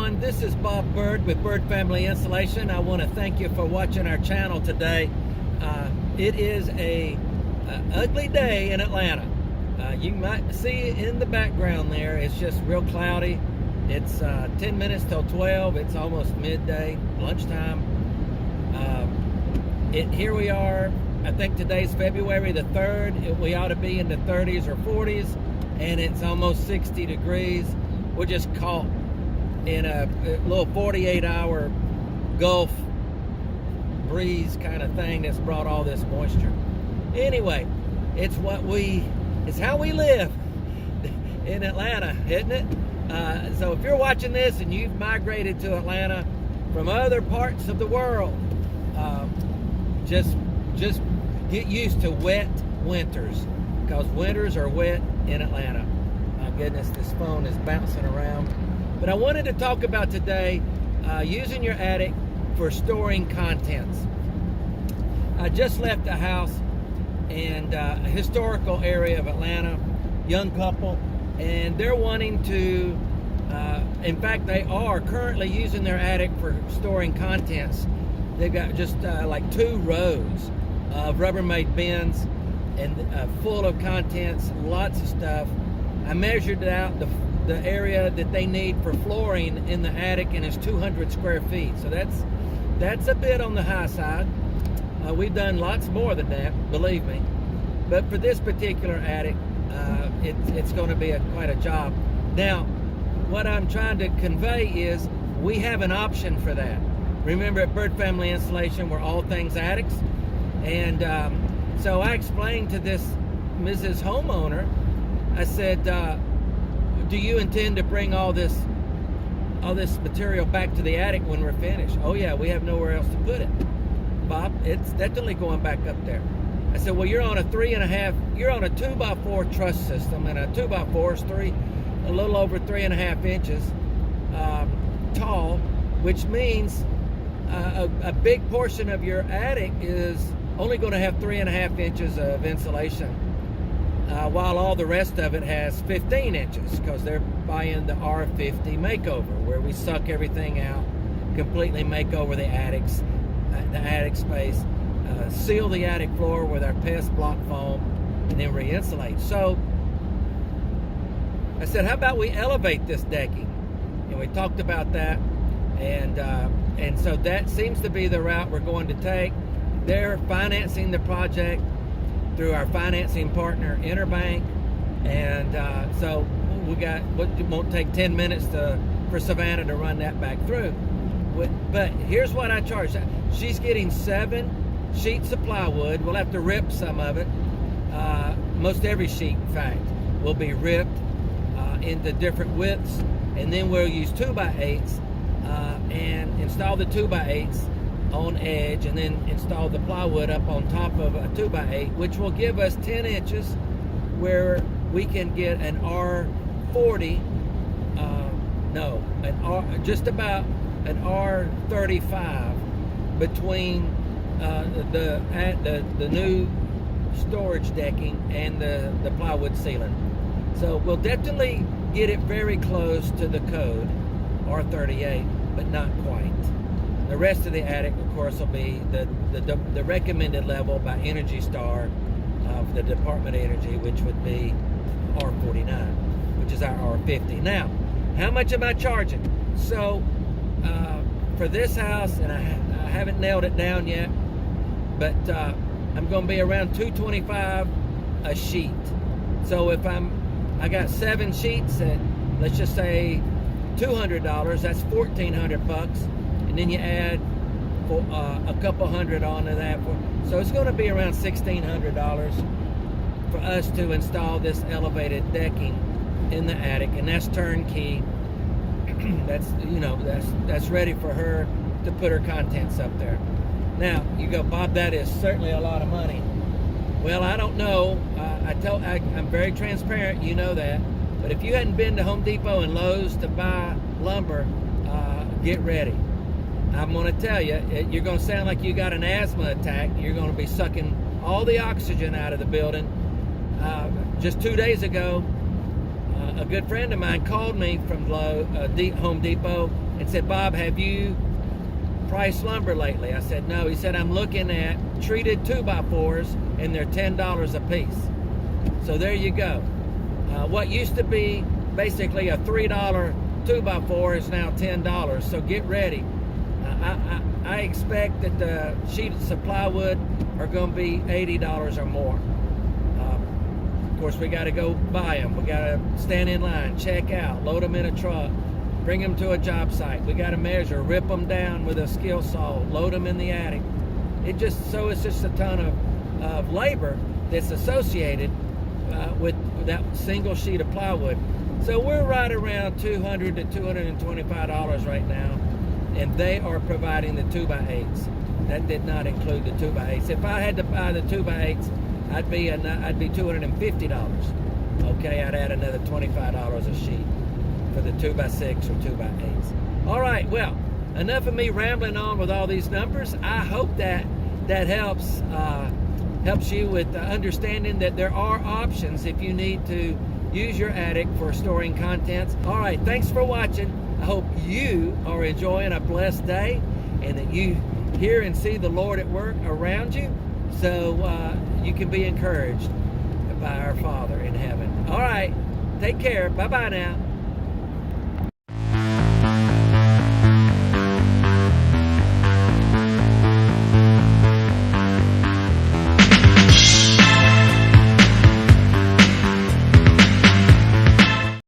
everyone. This is Bob Bird with Bird Family Insulation. I want to thank you for watching our channel today. It is a ugly day in Atlanta. You might see it in the background there. It's just real cloudy. It's 10 minutes till 12. It's almost midday, lunchtime. Here we are. I think today's February the 3rd. We ought to be in the 30s or 40s, and it's almost 60 degrees. We're just caught in a little 48-hour Gulf breeze kind of thing that's brought all this moisture. Anyway, it's how we live in Atlanta, isn't it? So if you're watching this and you've migrated to Atlanta from other parts of the world, just get used to wet winters, because winters are wet in Atlanta. My goodness, this phone is bouncing around. But I wanted to talk about today using your attic for storing contents. I just left a house in a historical area of Atlanta, young couple, and they're wanting to, in fact, they are currently using their attic for storing contents. They've got just like 2 rows of Rubbermaid bins and full of contents, lots of stuff. I measured out the area that they need for flooring in the attic, and it's 200 square feet. So that's a bit on the high side. We've done lots more than that, believe me. But for this particular attic, it's going to be quite a job. Now, what I'm trying to convey is we have an option for that. Remember, at Bird Family Insulation, we're all things attics. And so I explained to this Mrs. Homeowner, I said, do you intend to bring all this material back to the attic when we're finished? Oh yeah, we have nowhere else to put it. Bob, it's definitely going back up there. I said, well, you're on a 2x4 truss system, and a 2x4 is a little over 3.5 inches tall, which means a big portion of your attic is only going to have 3.5 inches of insulation, while all the rest of it has 15 inches, because they're buying the R50 makeover, where we suck everything out, completely make over the attic space, seal the attic floor with our pest block foam, and then re-insulate. So I said, how about we elevate this decking? And we talked about that, and so that seems to be the route we're going to take. They're financing the project through our financing partner, Interbank, and so it won't take 10 minutes for Savannah to run that back through. But here's what I charge. She's getting 7 sheets of plywood. We'll have to rip some of it. Most every sheet, in fact, will be ripped into different widths, and then we'll use 2x8s and install the 2x8s on edge, and then install the plywood up on top of a 2x8, which will give us 10 inches where we can get an R40, just about an R35 between the new storage decking and the plywood ceiling. So we'll definitely get it very close to the code, R38, but not quite. The rest of the attic, of course, will be the recommended level by Energy Star of the Department of Energy, which would be R49, which is our R50. Now, how much am I charging? So, for this house, and I haven't nailed it down yet, but I'm going to be around $225 a sheet. So if I got 7 sheets at, let's just say $200, that's $1,400. And then you add a couple hundred onto that. So it's going to be around $1,600 for us to install this elevated decking in the attic, and that's turnkey. That's ready for her to put her contents up there. Now you go, Bob, that is certainly a lot of money. Well, I don't know. I'm very transparent. You know that. But if you hadn't been to Home Depot and Lowe's to buy lumber, get ready. I'm going to tell you, you're going to sound like you got an asthma attack. You're going to be sucking all the oxygen out of the building. Just 2 days ago, a good friend of mine called me from Home Depot, and said, Bob, have you priced lumber lately? I said, no. He said, I'm looking at treated 2x4s, and they're $10 a piece. So there you go. What used to be basically a $3 2x4 is now $10. So get ready. I expect that the sheets of plywood are going to be $80 or more. Of course, we got to go buy them. We got to stand in line, check out, load them in a truck, bring them to a job site. We got to measure, rip them down with a skill saw, load them in the attic. It's just a ton of labor that's associated with that single sheet of plywood. So we're right around $200 to $225 right now, and they are providing the 2x8s. That did not include the 2x8s. If I had to buy the 2x8s, I'd be $250. Okay, I'd add another $25 a sheet for the 2x6 or 2x8s. All right, well, enough of me rambling on with all these numbers. I hope that helps you with understanding that there are options if you need to use your attic for storing contents. All right, thanks for watching. I hope you are enjoying a blessed day and that you hear and see the Lord at work around you, so you can be encouraged by our Father in heaven. All right, take care. Bye-bye now.